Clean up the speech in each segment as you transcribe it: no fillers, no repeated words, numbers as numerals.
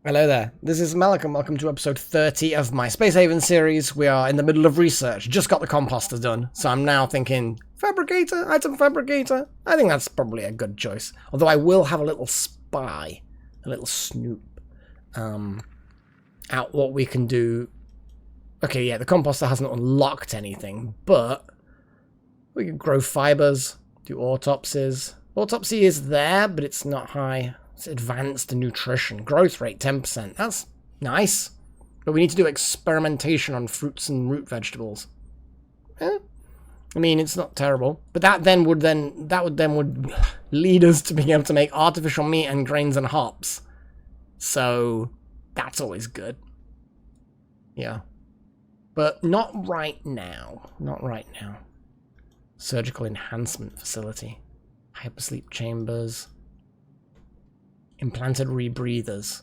Hello there, this is Malcolm. Welcome to episode 30 of my Space Haven series. We are in the middle of research. Just got the composter done, so I'm now thinking, fabricator, item fabricator. I think that's probably a good choice. Although I will have a little spy, a little snoop, at what we can do. Okay, yeah, the composter hasn't unlocked anything, but we can grow fibers, do autopsies. Autopsy is there, but it's not high. It's advanced nutrition. Growth rate 10%. That's nice. But we need to do experimentation on fruits and root vegetables. I mean, it's not terrible. But that would lead us to being able to make artificial meat and grains and hops. So that's always good. Yeah. But not right now. Not right now. Surgical enhancement facility. Hypersleep chambers. Implanted rebreathers.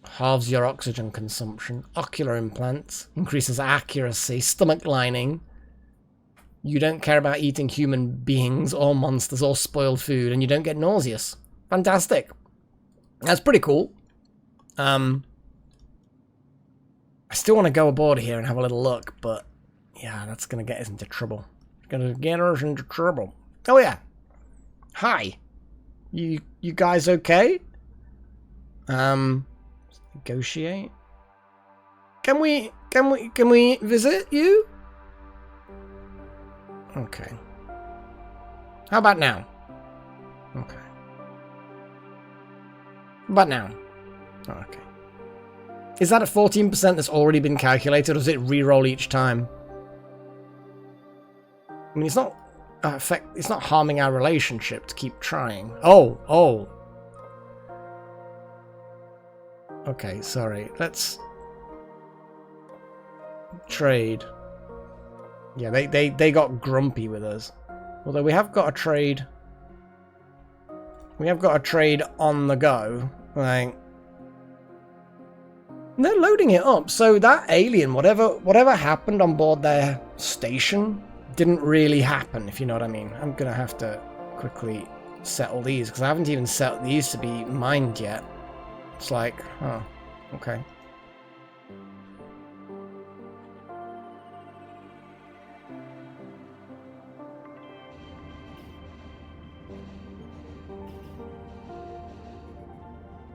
Halves your oxygen consumption. Ocular implants. Increases accuracy. Stomach lining. You don't care about eating human beings or monsters or spoiled food, and you don't get nauseous. Fantastic. That's pretty cool. I still want to go aboard here and have a little look, but yeah, that's going to get us into trouble. Going to get us into trouble. Oh yeah. Hi. You guys okay? Negotiate. Can we visit you? Okay. How about now? Okay. How about now? Oh, okay. Is that a 14% that's already been calculated, or does it re-roll each time? I mean, it's not it's not harming our relationship to keep trying. Oh. Okay, sorry. Let's trade. Yeah, they got grumpy with us. Although we have got a trade. We have got a trade on the go. Like, they're loading it up. So that alien, whatever happened on board their station, didn't really happen, if you know what I mean. I'm gonna have to quickly settle these, because I haven't even set these to be mined yet. It's like, oh, okay.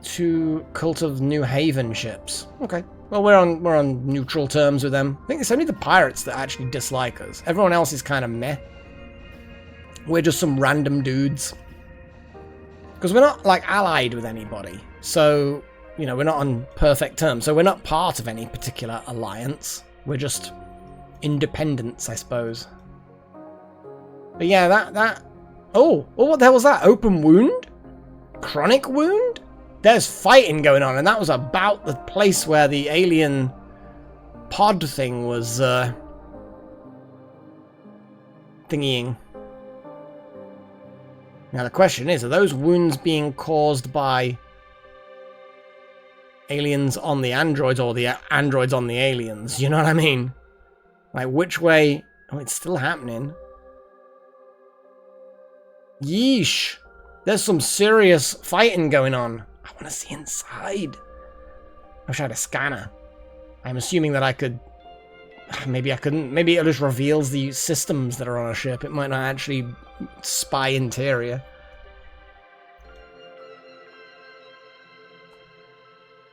Two Cult of New Haven ships. Okay. Well, we're on neutral terms with them. I think it's only the pirates that actually dislike us. Everyone else is kind of meh. We're just some random dudes. Because we're not, like, allied with anybody. So, you know, we're not on perfect terms. So we're not part of any particular alliance. We're just independents, I suppose. But yeah, that... Oh, what the hell was that? Open wound? Chronic wound? There's fighting going on, and that was about the place where the alien pod thing was thingying. Now the question is, are those wounds being caused by aliens on the androids, or the androids on the aliens? You know what I mean? Like, which way? Oh, it's still happening. Yeesh. There's some serious fighting going on. I want to see inside. I wish I had a scanner. I'm assuming that I could... Maybe I couldn't. Maybe it just reveals the systems that are on a ship. It might not actually spy interior.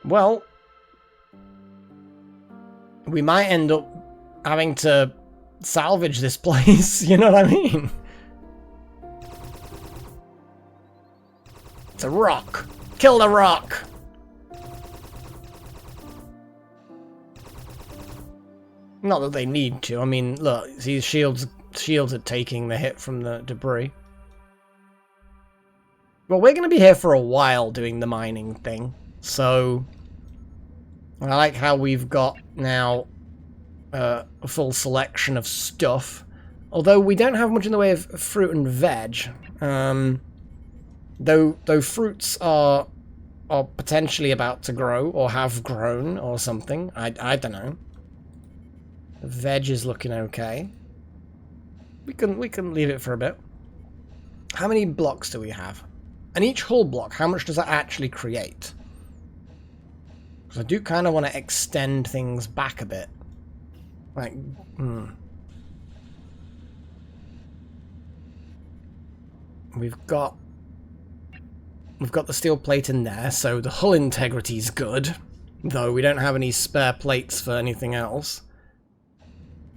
Well, we might end up having to salvage this place. You know what I mean? It's a rock. Kill the rock! Not that they need to. I mean, look, these shields are taking the hit from the debris. Well, we're going to be here for a while doing the mining thing. So, I like how we've got now a full selection of stuff. Although we don't have much in the way of fruit and veg. Though fruits are potentially about to grow, or have grown, or something. I don't know. The veg is looking okay. We can leave it for a bit. How many blocks do we have? And each hull block, how much does that actually create? Because I do kind of want to extend things back a bit. Like, We've got the steel plate in there, so the hull integrity is good. Though we don't have any spare plates for anything else.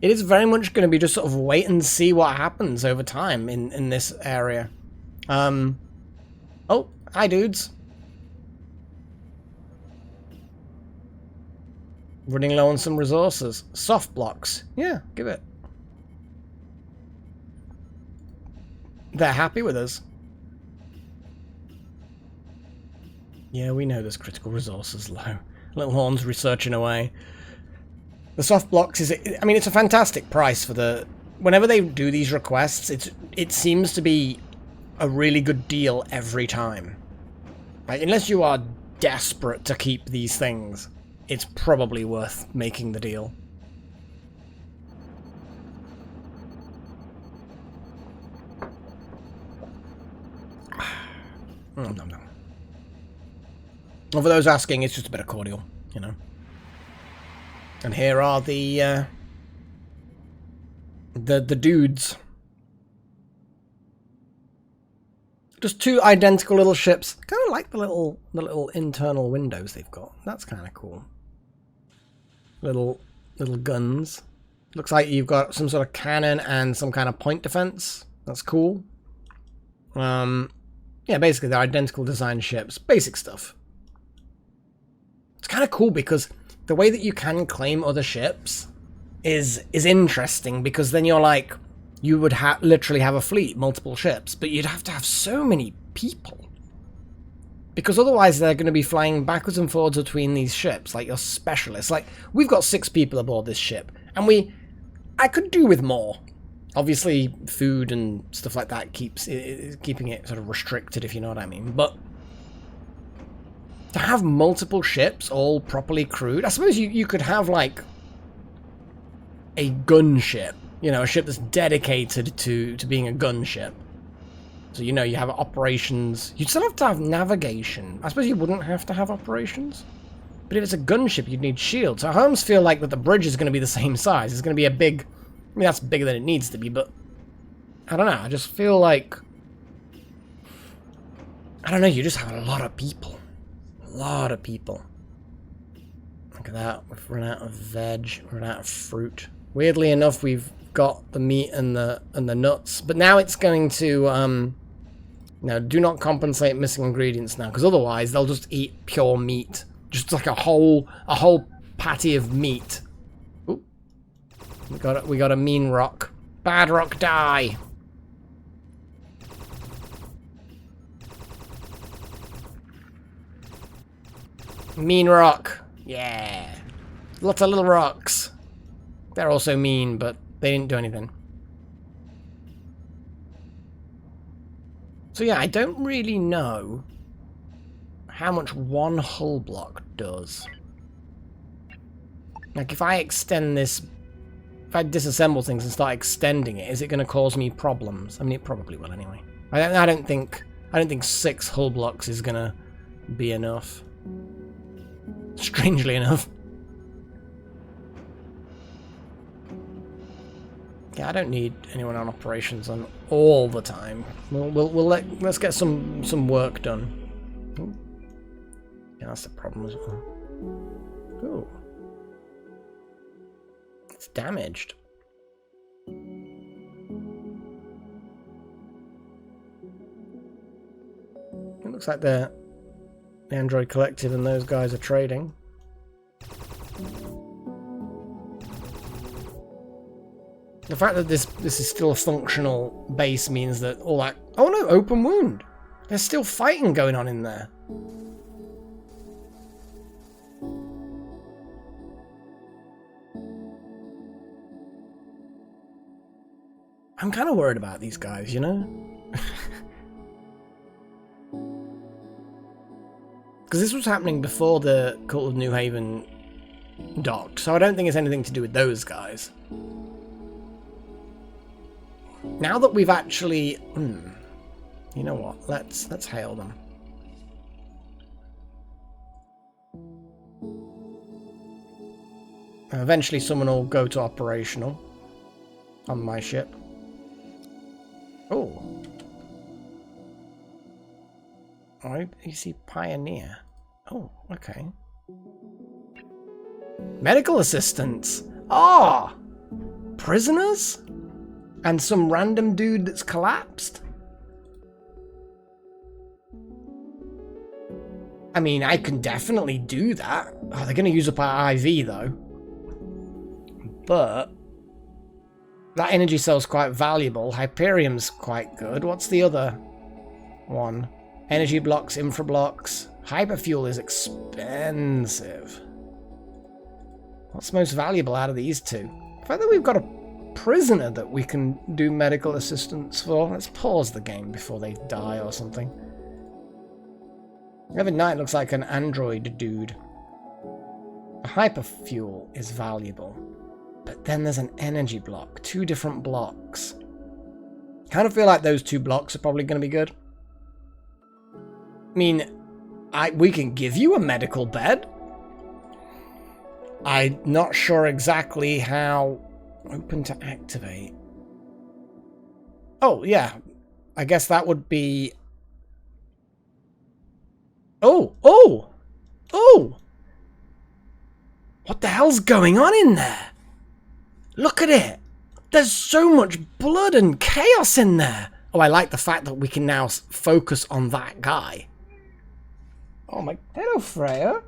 It is very much going to be just sort of wait and see what happens over time in this area. Oh, hi dudes. Running low on some resources. Soft blocks. Yeah, give it. They're happy with us. Yeah, we know there's critical resources low. Little Horn's researching away. The soft blocks is, I mean, it's a fantastic price for the... Whenever they do these requests, it seems to be a really good deal every time. Like, unless you are desperate to keep these things, it's probably worth making the deal. Nom nom nom. Well, for those asking, it's just a bit of cordial, you know. And here are the dudes. Just two identical little ships. Kind of like the little internal windows they've got. That's kind of cool. Little guns. Looks like you've got some sort of cannon and some kind of point defense. That's cool. Yeah, basically they're identical design ships. Basic stuff. It's kind of cool because the way that you can claim other ships is interesting, because then you're like, you would literally have a fleet, multiple ships, but you'd have to have so many people. Because otherwise they're going to be flying backwards and forwards between these ships, like your specialists. Like, we've got 6 people aboard this ship, and I could do with more. Obviously, food and stuff like that keeping it sort of restricted, if you know what I mean. But to have multiple ships all properly crewed, I suppose you could have, like, a gunship. You know, a ship that's dedicated to being a gunship. So, you know, you have operations. You'd still have to have navigation. I suppose you wouldn't have to have operations. But if it's a gunship, you'd need shields. So I almost feel like that the bridge is going to be the same size. It's going to be a big... I mean, that's bigger than it needs to be, but... I don't know. I just feel like... I don't know. You just have a lot of people. A lot of people. Look at that. We've run out of veg. Run out of fruit. Weirdly enough, we've got the meat and the nuts, but now it's going to now do not compensate missing ingredients now, because otherwise they'll just eat pure meat, just like a whole patty of meat. Ooh. We got a mean rock. Bad rock, die. Mean rock. Yeah. Lots of little rocks. They're also mean, but they didn't do anything. So yeah, I don't really know how much one hull block does. Like, if I extend this... If I disassemble things and start extending it, is it going to cause me problems? I mean, it probably will anyway. I don't think 6 hull blocks is going to be enough. Strangely enough. Yeah, I don't need anyone on operations on all the time. Let's get some work done. Ooh. Yeah, that's the problem as well. Ooh. It's damaged. It looks like the Android Collective and those guys are trading. The fact that this is still a functional base means that all that... Oh no, open wound! There's still fighting going on in there. I'm kind of worried about these guys, you know? Because this was happening before the Cult of New Haven docked, so I don't think it's anything to do with those guys. Now that we've actually... You know what? Let's hail them. Eventually someone will go to operational on my ship. Oh. Oh, you see Pioneer. Oh, okay. Medical assistants. Ah! Oh, prisoners? And some random dude that's collapsed? I mean, I can definitely do that. Oh, they're going to use up our IV, though. But that energy cell's quite valuable. Hyperium's quite good. What's the other one? Energy blocks, infra blocks. Hyperfuel is expensive. What's most valuable out of these two? The fact that we've got a prisoner that we can do medical assistance for. Let's pause the game before they die or something. Evan Knight looks like an android dude. A hyperfuel is valuable. But then there's an energy block. 2 different blocks. Kind of feel like those 2 blocks are probably going to be good. I mean, we can give you a medical bed. I'm not sure exactly how... Open to activate. Oh, yeah. I guess that would be... Oh! Oh! Oh! What the hell's going on in there? Look at it! There's so much blood and chaos in there! Oh, I like the fact that we can now focus on that guy. Oh my... Hello, Freya.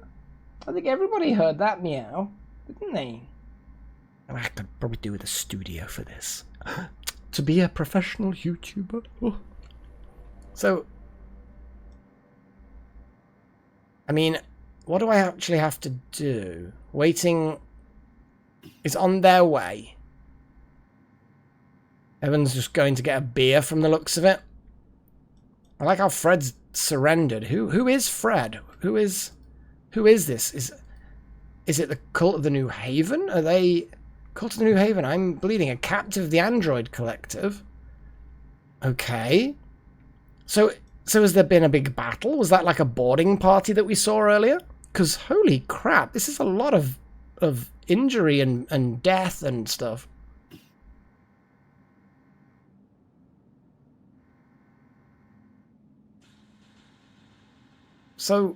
I think everybody heard that meow, didn't they? I could probably do with a studio for this. To be a professional YouTuber. Oh. So... I mean, what do I actually have to do? Waiting is on their way. Evan's just going to get a beer from the looks of it. I like how Fred's surrendered. Who is Fred? Who is this? Is it the Cult of the New Haven? Are they Cult of the New Haven? I'm bleeding. A captive of the Android Collective. Okay. So has there been a big battle? Was that like a boarding party that we saw earlier? Because holy crap, this is a lot of injury and death and stuff. So,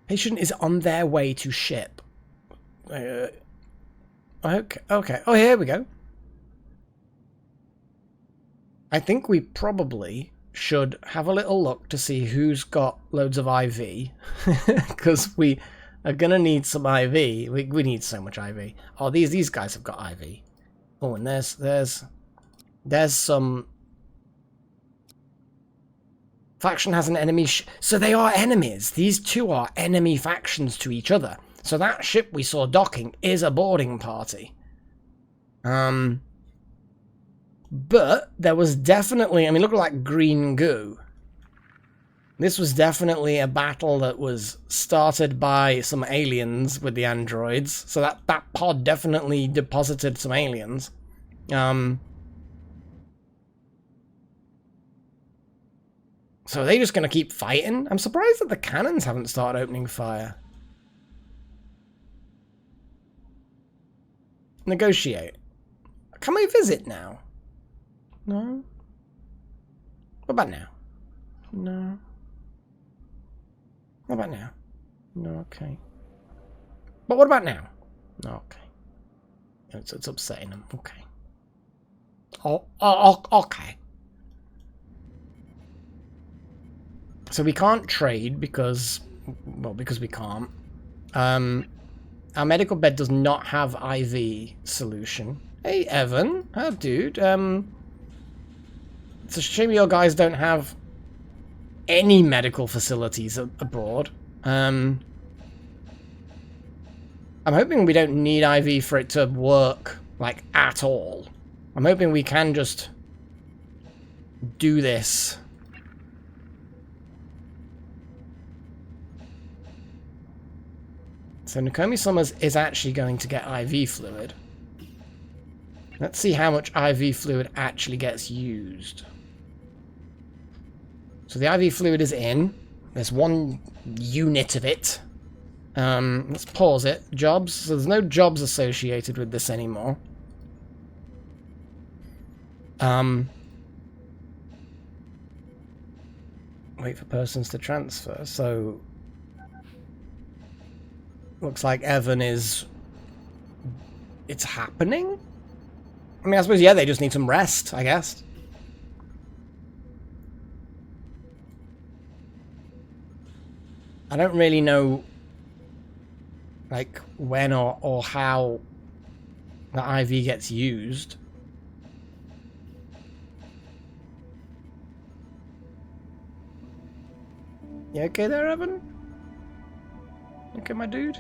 patient is on their way to ship. Okay. Oh, here we go. I think we probably should have a little look to see who's got loads of IV. Because we are going to need some IV. We need so much IV. Oh, these guys have got IV. Oh, and there's some... Faction has an enemy so they are enemies. These two are enemy factions to each other. So that ship we saw docking is a boarding party. But there was definitely, I mean, look like green goo. This was definitely a battle that was started by some aliens with the androids. So that pod definitely deposited some aliens. So are they just going to keep fighting? I'm surprised that the cannons haven't started opening fire. Negotiate. Can we visit now? No? What about now? No. What about now? No, okay. But what about now? No, okay. It's upsetting them. Okay. Oh, okay. So we can't trade because we can't. Our medical bed does not have IV solution. Hey, Evan. Oh, dude. It's a shame your guys don't have any medical facilities abroad. I'm hoping we don't need IV for it to work, like, at all. I'm hoping we can just do this. So Nakomi Summers is actually going to get IV fluid. Let's see how much IV fluid actually gets used. So the IV fluid is in. There's 1 unit of it. Let's pause it. Jobs. So there's no jobs associated with this anymore. Wait for persons to transfer. So looks like Evan is... It's happening? I mean, I suppose, yeah, they just need some rest, I guess. I don't really know, like, when or how the IV gets used. You okay there, Evan? Okay, my dude?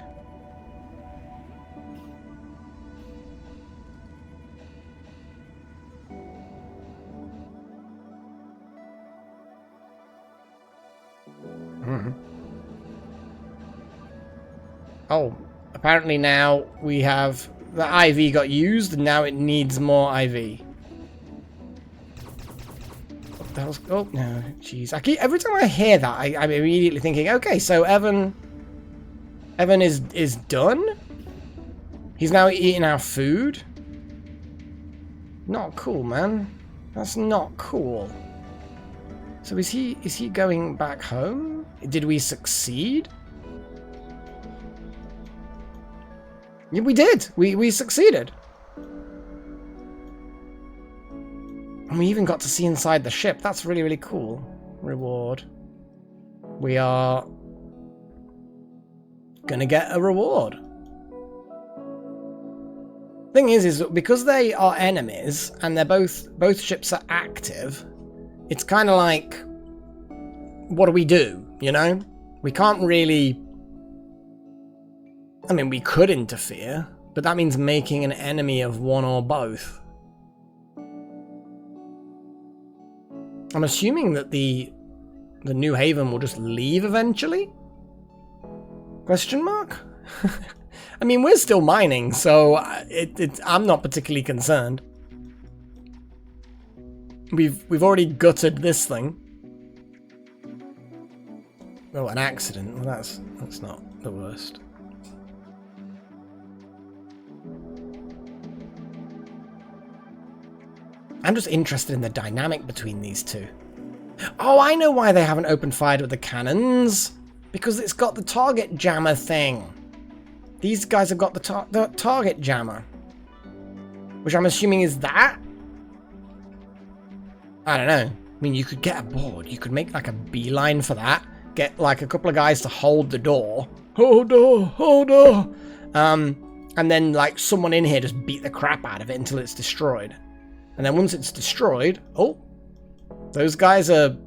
Oh, apparently now we have... The IV got used, and now it needs more IV. That was... Oh, no, jeez. Every time I hear that, I'm immediately thinking, okay, so Evan is done? He's now eating our food? Not cool, man. That's not cool. So is he going back home? Did we succeed? Yeah, we did. We succeeded. And we even got to see inside the ship. That's really, really cool. Reward. We are gonna get a reward. Thing is because they are enemies and they're both ships are active, it's kind of like, what do we do, you know? We can't really... I mean, we could interfere, but that means making an enemy of one or both. I'm assuming that the New Haven will just leave eventually? Question mark? I mean, we're still mining, so I'm not particularly concerned. We've already gutted this thing. Oh, an accident. Well, that's not the worst. I'm just interested in the dynamic between these two. Oh, I know why they haven't opened fire with the cannons. Because it's got the target jammer thing. These guys have got the target jammer. Which I'm assuming is that? I don't know. I mean, you could get a board. You could make like a beeline for that. Get like a couple of guys to hold the door. Hold door, hold door. And then like someone in here just beat the crap out of it until it's destroyed. And then once it's destroyed, oh, those guys are...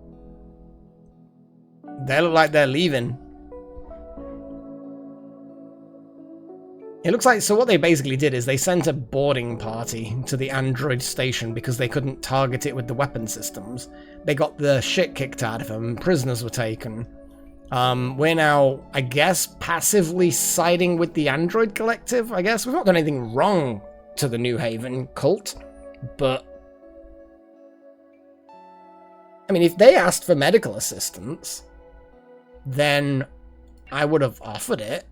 They look like they're leaving. It looks like, so what they basically did is they sent a boarding party to the android station because they couldn't target it with the weapon systems. They got the shit kicked out of them, prisoners were taken. We're now, I guess, passively siding with the android collective, I guess. We've not done anything wrong to the New Haven cult. But, I mean, if they asked for medical assistance, then I would have offered it.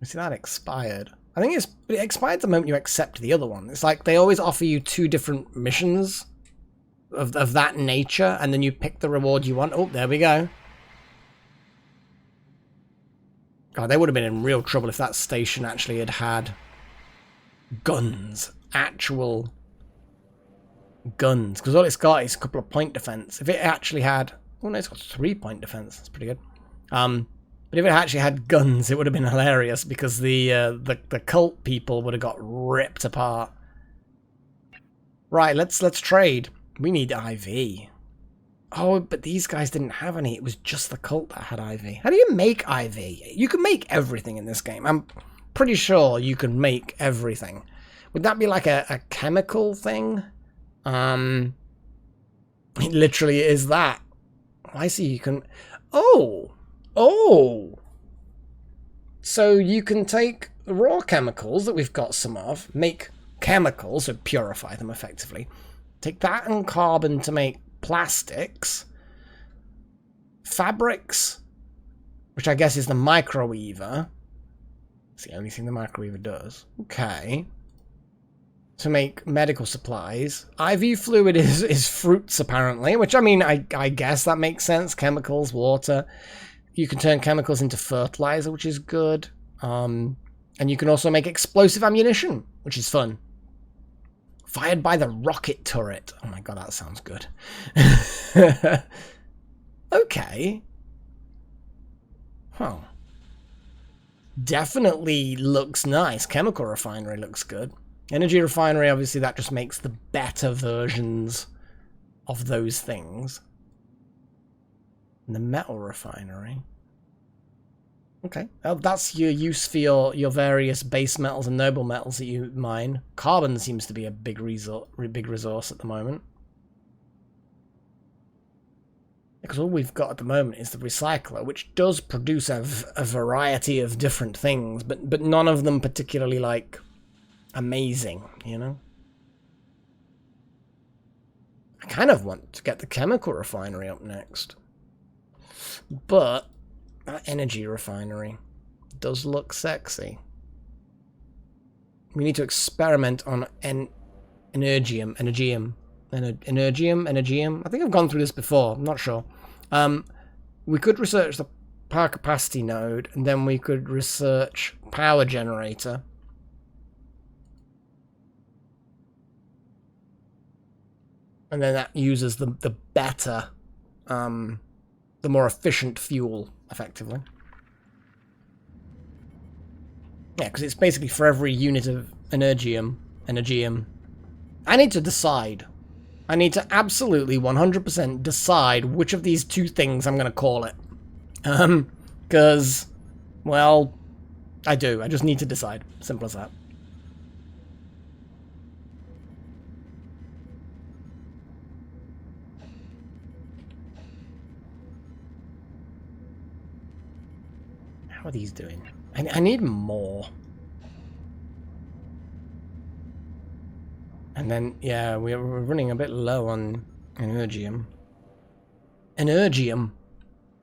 See, that expired. I think it expired the moment you accept the other one. It's like they always offer you 2 different missions of that nature, and then you pick the reward you want. Oh, there we go. God, they would have been in real trouble if that station actually had guns. Actual guns. Because all it's got is a couple of point defense. If it actually had... Oh no, it's got 3 point defense. That's pretty good. But if it actually had guns, it would have been hilarious because the cult people would have got ripped apart. Right, let's trade. We need IV. Oh, but these guys didn't have any. It was just the cult that had IV. How do you make IV? You can make everything in this game. I'm pretty sure you can make everything. Would that be like a chemical thing? It literally is that. I see you can... Oh! So you can take the raw chemicals that we've got some of, make chemicals, so purify them effectively. Take that and carbon to make plastics, fabrics, which I guess is the microweaver. It's the only thing the microweaver does. Okay. To make medical supplies. IV fluid is fruits, apparently, which, I mean, I guess that makes sense. Chemicals, water. You can turn chemicals into fertilizer, which is good. And you can also make explosive ammunition, which is fun. Fired by the rocket turret. Oh my god, that sounds good. Okay. Huh. Definitely looks nice. Chemical refinery looks good. Energy refinery, obviously, that just makes the better versions of those things. And the metal refinery. Okay. That's your use for your various base metals and noble metals that you mine. Carbon seems to be a big resource at the moment. Because all we've got at the moment is the recycler, which does produce a variety of different things, but none of them particularly, like, amazing, you know? I kind of want to get the chemical refinery up next. But that energy refinery does look sexy. We need to experiment on energium. I think I've gone through this before. I'm not sure. We could research the power capacity node, and then we could research power generator. And then that uses the better, the more efficient fuel, effectively. Yeah, because it's basically for every unit of energium. I need to decide. I need to absolutely 100% decide which of these two things I'm going to call it. Because, well, I do. I just need to decide. Simple as that. How are these doing? I need more. And then, yeah, we're running a bit low on energium. Energium.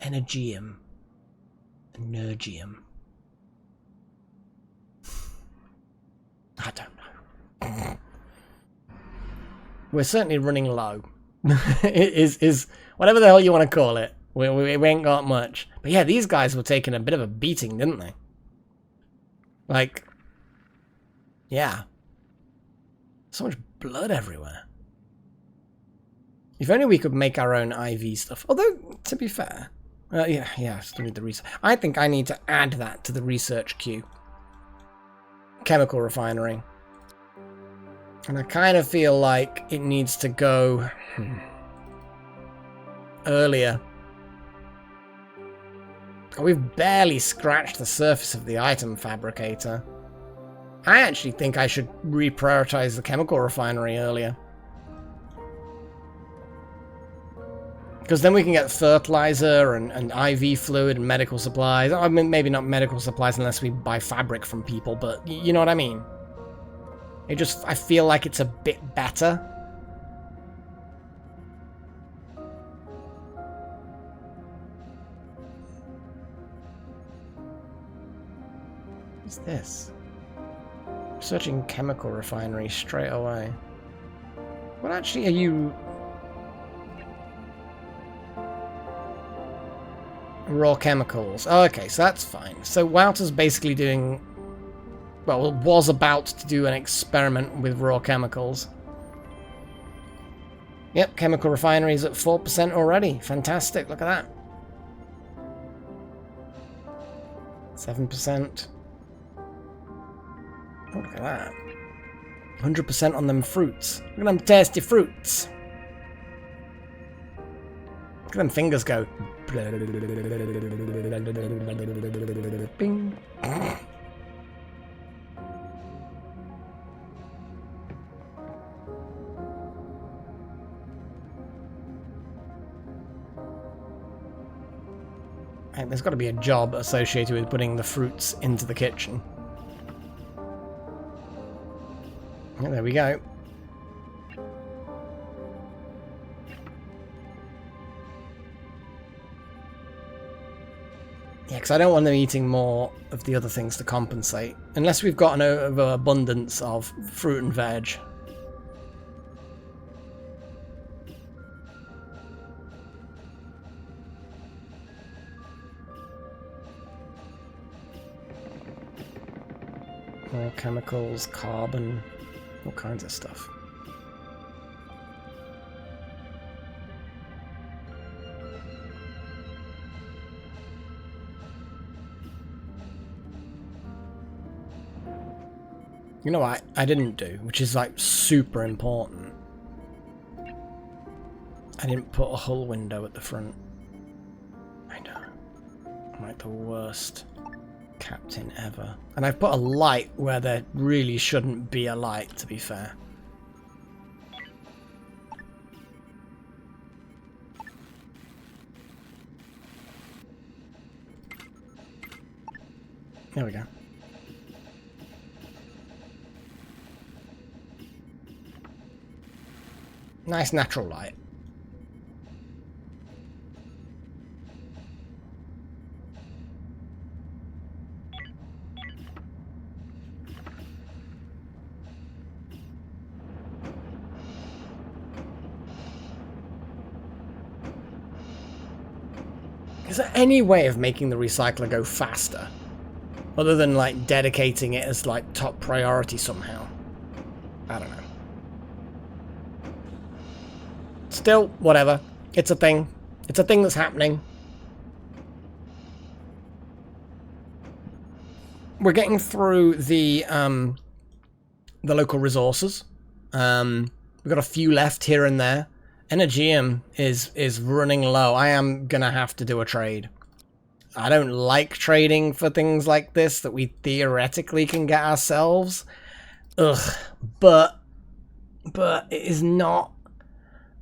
I don't know. We're certainly running low. It is whatever the hell you want to call it. We ain't got much. But yeah, these guys were taking a bit of a beating, didn't they? Like, yeah. So much blood everywhere. If only we could make our own IV stuff. Although, to be fair, yeah, still need the research. I think I need to add that to the research queue. Chemical refinery. And I kind of feel like it needs to go earlier. We've barely scratched the surface of the item fabricator. I actually think I should reprioritize the chemical refinery earlier. Because then we can get fertilizer and IV fluid and medical supplies. I mean, maybe not medical supplies unless we buy fabric from people, but you know what I mean? I feel like it's a bit better. What's this? Searching chemical refinery straight away. What actually are you... Raw chemicals. Oh, okay, so that's fine. So Wouter's basically doing... Well, was about to do an experiment with raw chemicals. Yep, chemical refinery is at 4% already. Fantastic, look at that. 7%. Oh, look at that. 100% on them fruits. Look at them tasty fruits. Look at them fingers go. Bing. There's got to be a job associated with putting the fruits into the kitchen. Oh, there we go. Yeah, because I don't want them eating more of the other things to compensate. Unless we've got an overabundance of fruit and veg. More chemicals, carbon, all kinds of stuff. You know what I didn't do, which is like super important. I didn't put a hull window at the front. I know. I'm like the worst captain ever. And I've put a light where there really shouldn't be a light, to be fair. There we go. Nice natural light. Is there any way of making the recycler go faster? Other than like dedicating it as like top priority somehow? I don't know. Still, whatever. It's a thing. It's a thing that's happening. We're getting through the local resources. We've got a few left here and there. Energium is running low. I am gonna have to do a trade. I don't like trading for things like this that we theoretically can get ourselves. Ugh. But it is not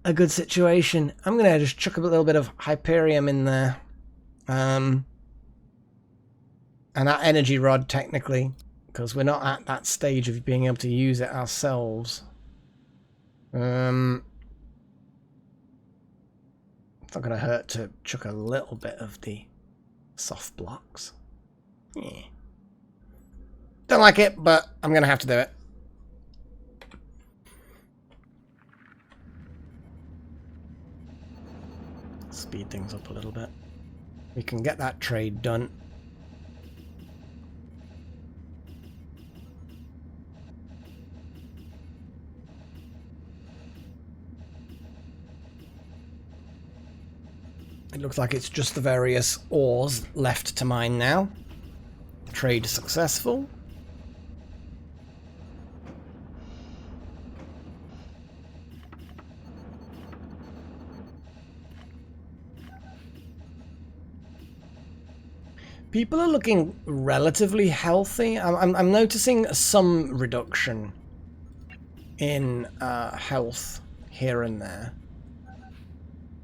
a good situation. I'm gonna just chuck a little bit of Hyperium in there. And that energy rod, technically, because we're not at that stage of being able to use it ourselves. It's not gonna hurt to chuck a little bit of the soft blocks. Yeah. Don't like it, but I'm gonna have to do it. Speed things up a little bit. We can get that trade done. It looks like it's just the various ores left to mine now. Trade successful. People are looking relatively healthy. I'm noticing some reduction in health here and there.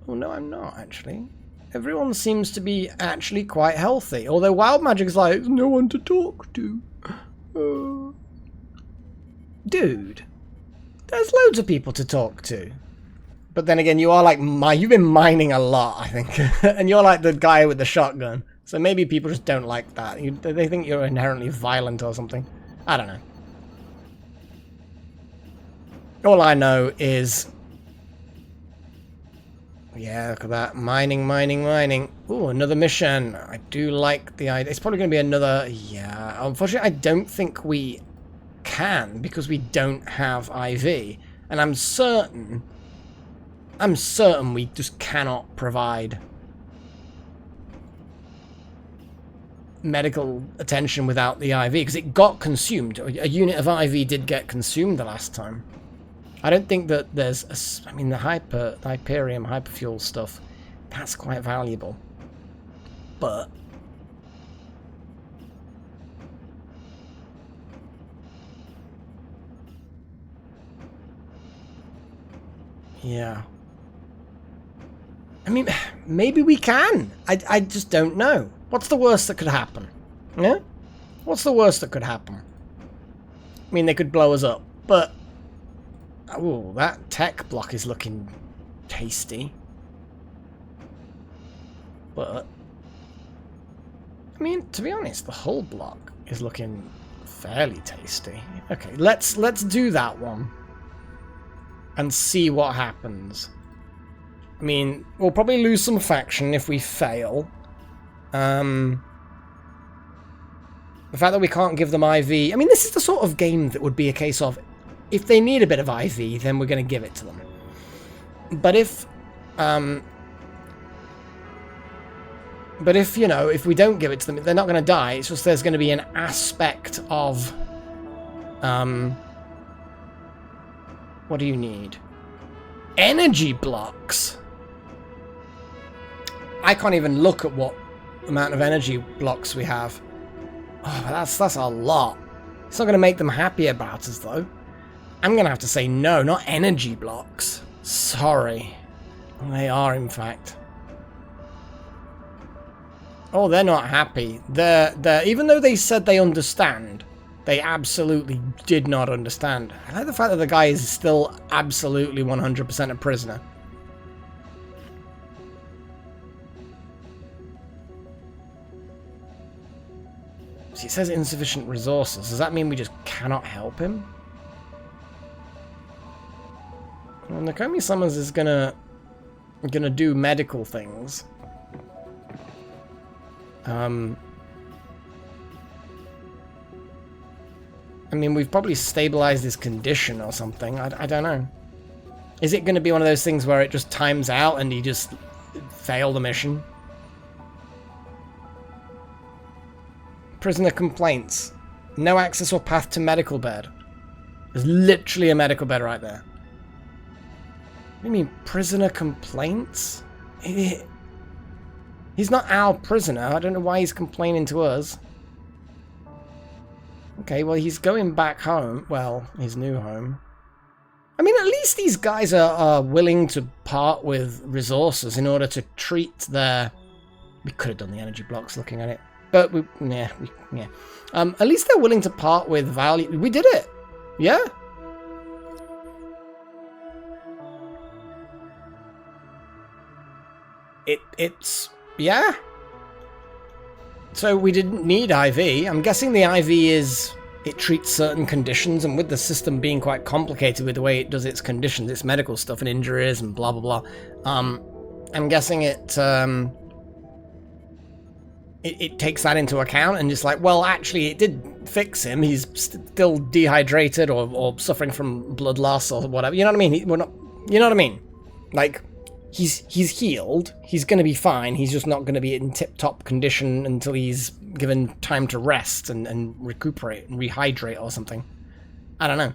Oh no, I'm not actually. Everyone seems to be actually quite healthy. Although Wild Magic's like, there's no one to talk to. Dude, there's loads of people to talk to. But then again, you are like, you've been mining a lot, I think. And you're like the guy with the shotgun. So maybe people just don't like that. They think you're inherently violent or something. I don't know. All I know is... yeah, look at that. Mining, mining, mining. Ooh, another mission. I do like the idea. It's probably going to be another... yeah. Unfortunately, I don't think we can because we don't have IV. And I'm certain we just cannot provide medical attention without the IV because it got consumed. A unit of IV did get consumed the last time. I don't think that there's I mean the Hyperium hyperfuel stuff, that's quite valuable. But yeah. I mean, maybe we can. I just don't know. What's the worst that could happen? Yeah? What's the worst that could happen? I mean, they could blow us up, but Oh, that tech block is looking tasty. But, I mean, to be honest, the whole block is looking fairly tasty. Okay, let's do that one. And see what happens. I mean, we'll probably lose some faction if we fail. The fact that we can't give them IV... I mean, this is the sort of game that would be a case of, if they need a bit of IV, then we're going to give it to them. But if, you know, if we don't give it to them, they're not going to die. It's just there's going to be an aspect of... what do you need? Energy blocks! I can't even look at what amount of energy blocks we have. Oh, that's a lot. It's not going to make them happy about us, though. I'm going to have to say no, not energy blocks. Sorry. They are, in fact. Oh, they're not happy. They're even though they said they understand, they absolutely did not understand. I like the fact that the guy is still absolutely 100% a prisoner. See, it says insufficient resources. Does that mean we just cannot help him? Well, Nakomi Summers is gonna do medical things. I mean, we've probably stabilized his condition or something. I don't know. Is it going to be one of those things where it just times out and he just failed the mission? Prisoner complaints. No access or path to medical bed. There's literally a medical bed right there. What do you mean, prisoner complaints? He's not our prisoner. I don't know why he's complaining to us. Okay, well, he's going back home. Well, his new home. I mean, at least these guys are willing to part with resources in order to treat their... We could have done the energy blocks looking at it. But, yeah. At least they're willing to part with value. We did it! Yeah? It's... Yeah? So we didn't need IV. I'm guessing the IV is... It treats certain conditions, and with the system being quite complicated with the way it does its conditions, its medical stuff and injuries and blah, blah, blah. I'm guessing it takes that into account and just like, well, actually, it did fix him. He's still dehydrated or suffering from blood loss or whatever. You know what I mean? We're not... You know what I mean? Like... He's healed. He's going to be fine. He's just not going to be in tip-top condition until he's given time to rest and recuperate and rehydrate or something. I don't know.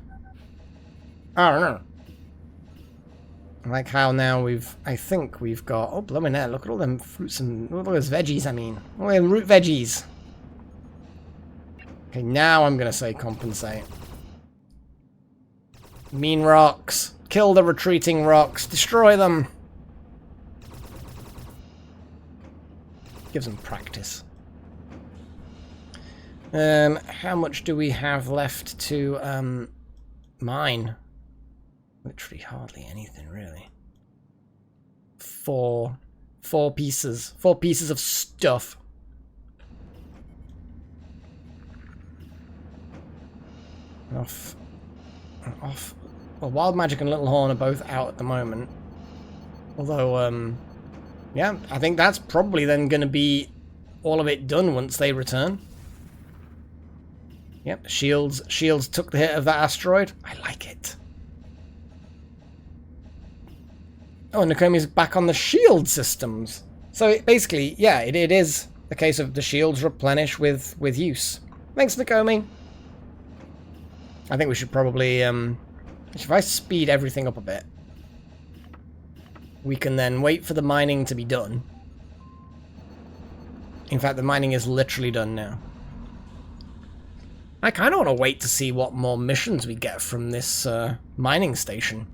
I don't know. I like how now I think we've got... Oh, blooming hell, look at all them fruits and... Look at those veggies, I mean. All them root veggies. Okay, now I'm going to say compensate. Mean rocks. Kill the retreating rocks. Destroy them. Gives them practice. How much do we have left to mine? Literally hardly anything, really. Four pieces. 4 pieces of stuff. Off. Well, Wild Magic and Little Horn are both out at the moment. Although, yeah, I think that's probably then going to be all of it done once they return. Yep, Shields took the hit of that asteroid. I like it. Oh, Nakomi's back on the shield systems. So basically, yeah, it is a case of the shields replenish with use. Thanks, Nakomi. I think we should probably, if I speed everything up a bit, we can then wait for the mining to be done. In fact, the mining is literally done now. I kind of want to wait to see what more missions we get from this mining station.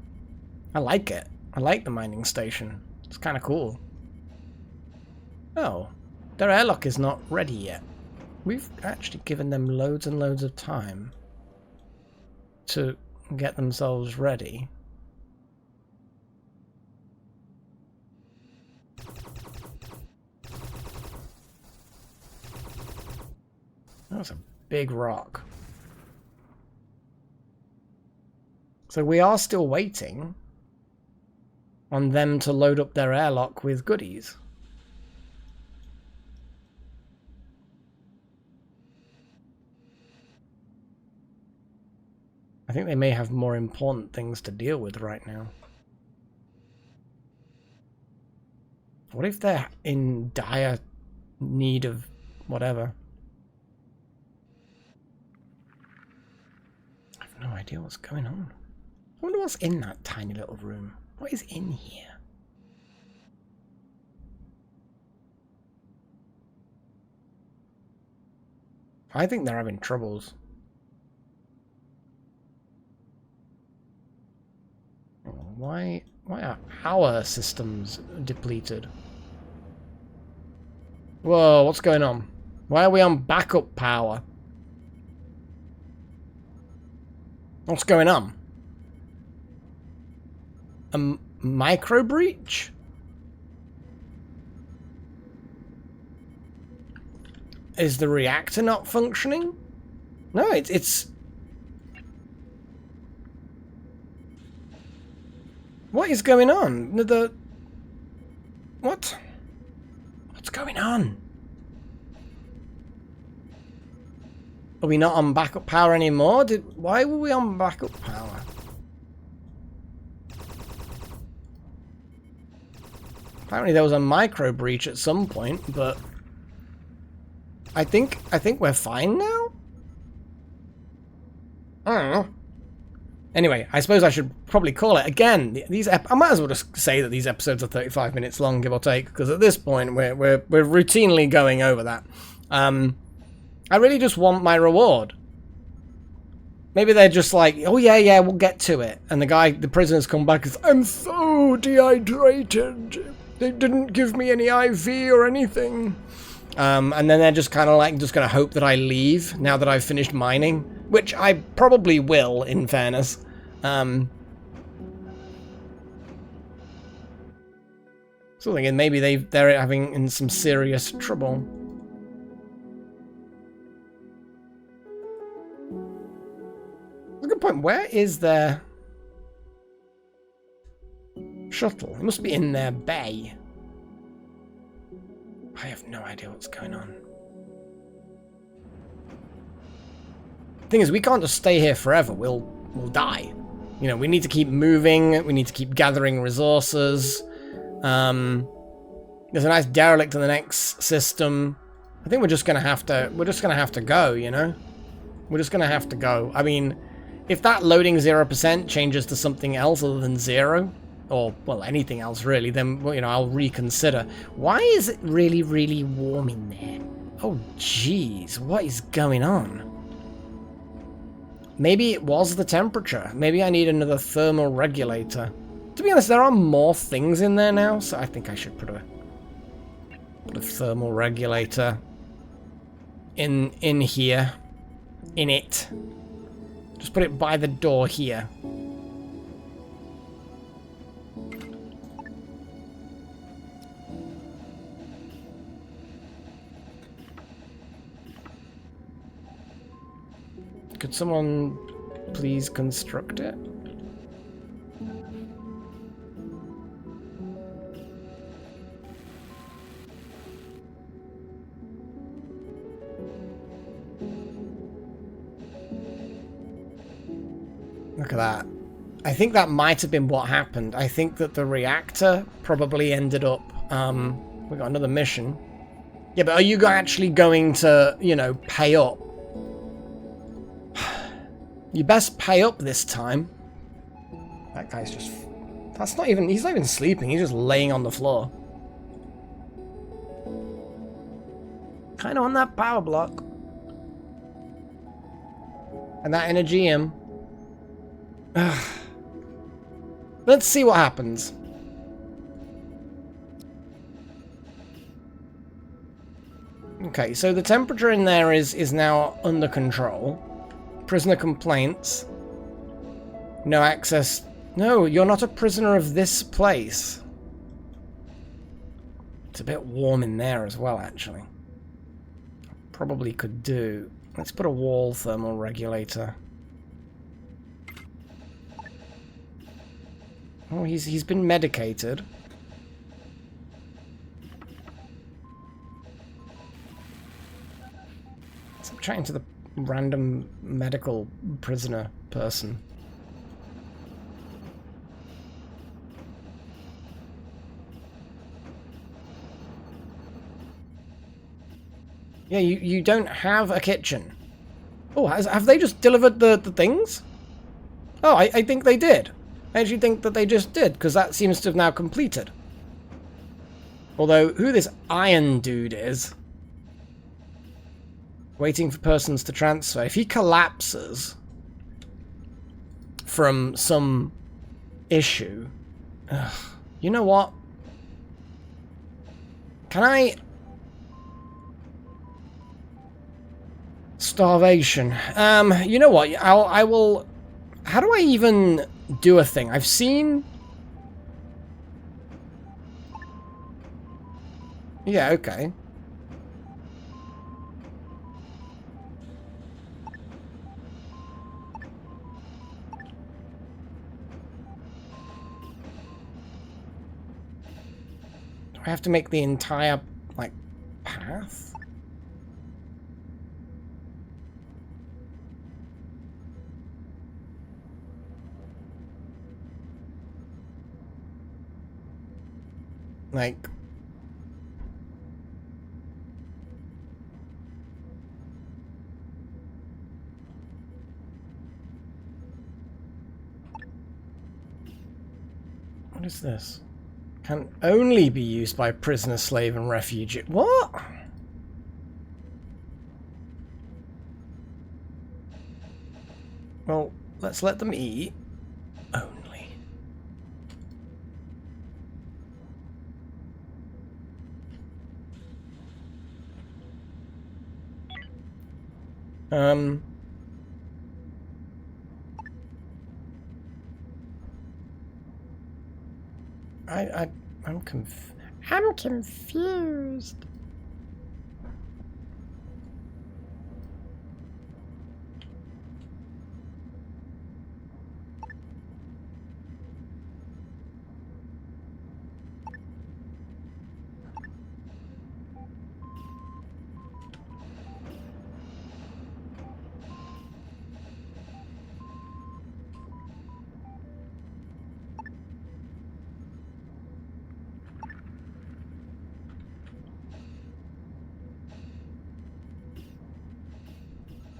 I like it. I like the mining station. It's kind of cool. Oh, their airlock is not ready yet. We've actually given them loads and loads of time to get themselves ready. That's a big rock. So we are still waiting on them to load up their airlock with goodies. I think they may have more important things to deal with right now. What if they're in dire need of whatever? I have no idea what's going on. I wonder what's in that tiny little room. What is in here? I think they're having troubles. Why are our systems depleted? Whoa, what's going on? Why are we on backup power? What's going on? A micro breach? Is the reactor not functioning? No, it's... What is going on? What? What's going on? Are we not on backup power anymore? Why were we on backup power? Apparently there was a micro breach at some point, but I think we're fine now? I don't know. Anyway, I suppose I should probably call it again. I might as well just say that these episodes are 35 minutes long, give or take, because at this point we're routinely going over that. I really just want my reward. Maybe they're just like, oh yeah, we'll get to it. And the prisoners come back and say, I'm so dehydrated. They didn't give me any IV or anything. And then they're just kind of like, just going to hope that I leave now that I've finished mining. Which I probably will, in fairness. So thinking maybe they're having in some serious trouble. That's a good point. Where is their shuttle? It must be in their bay. I have no idea what's going on. Thing is, we can't just stay here forever. We'll die. You know, we need to keep moving. We need to keep gathering resources. There's a nice derelict in the next system. I think we're just gonna have to go. You know, we're just gonna have to go. I mean, if that loading 0% changes to something else other than 0, or well, anything else really, then well, you know, I'll reconsider. Why is it really, really warm in there? Oh, jeez, what is going on? Maybe it was the temperature. Maybe I need another thermal regulator. To be honest, there are more things in there now, so I think I should put a thermal regulator in here. In it. Just put it by the door here. Could someone please construct it? Look at that. I think that might have been what happened. I think that the reactor probably ended up... we got another mission. Yeah, but are you actually going to, you know, pay up? You best pay up this time. That guy's just... That's not even... He's not even sleeping. He's just laying on the floor. Kind of on that power block. And that Energium. Let's see what happens. Okay, so the temperature in there is now under control. Prisoner complaints. No access. No, you're not a prisoner of this place. It's a bit warm in there as well, actually. Probably could do. Let's put a wall thermal regulator. Oh, he's been medicated. Stop chatting to the random medical prisoner person. Yeah, you don't have a kitchen. Oh, have they just delivered the things? Oh, I think they did. I actually think that they just did, because that seems to have now completed. Although, who this iron dude is... Waiting for persons to transfer. If he collapses from some issue... Ugh, you know what? Can I... Starvation. You know what? I will... How do I even do a thing? I've seen... Yeah, okay. Do I have to make the entire, like, path? Like... What is this? Can only be used by prisoner, slave, and refugee. What? Well, let's let them eat. Only. I'm confused.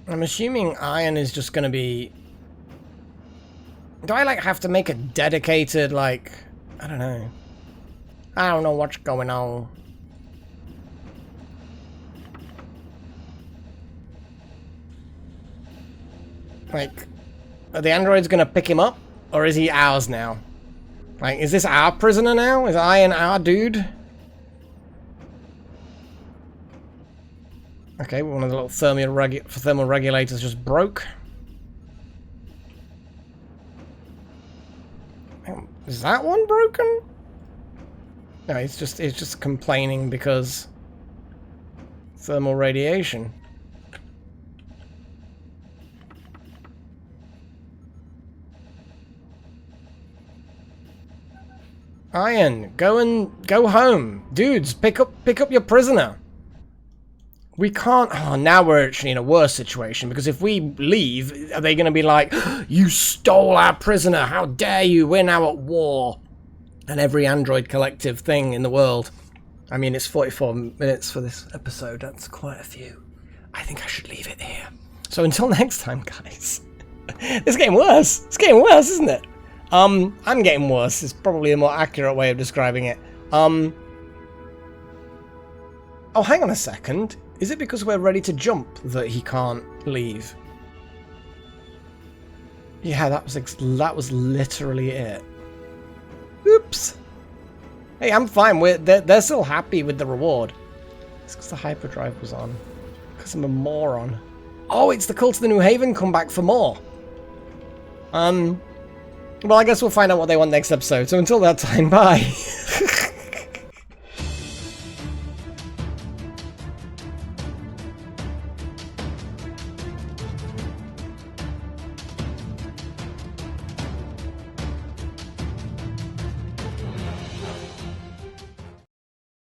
I'm assuming iron is just going to be... Do I, like, have to make a dedicated, like... I don't know. I don't know what's going on. Like, are the androids going to pick him up? Or is he ours now? Like, is this our prisoner now? Is Iron our dude? Okay, one of the little thermal regulators just broke. Is that one broken? No, it's just complaining because thermal radiation. Iron, go home. Dudes, pick up your prisoner. We can't... Oh, now we're actually in a worse situation, because if we leave, are they going to be like, you stole our prisoner, how dare you, we're now at war. And every android collective thing in the world. I mean, it's 44 minutes for this episode, that's quite a few. I think I should leave it here. So until next time, guys. It's getting worse. It's getting worse, isn't it? I'm getting worse. It's probably a more accurate way of describing it. Oh, hang on a second. Is it because we're ready to jump that he can't leave? Yeah, that was literally it. Oops. Hey, I'm fine. They're still happy with the reward. It's because the hyperdrive was on. Because I'm a moron. Oh, it's the Cult of the New Haven come back for more. Well, I guess we'll find out what they want next episode. So until that time, bye.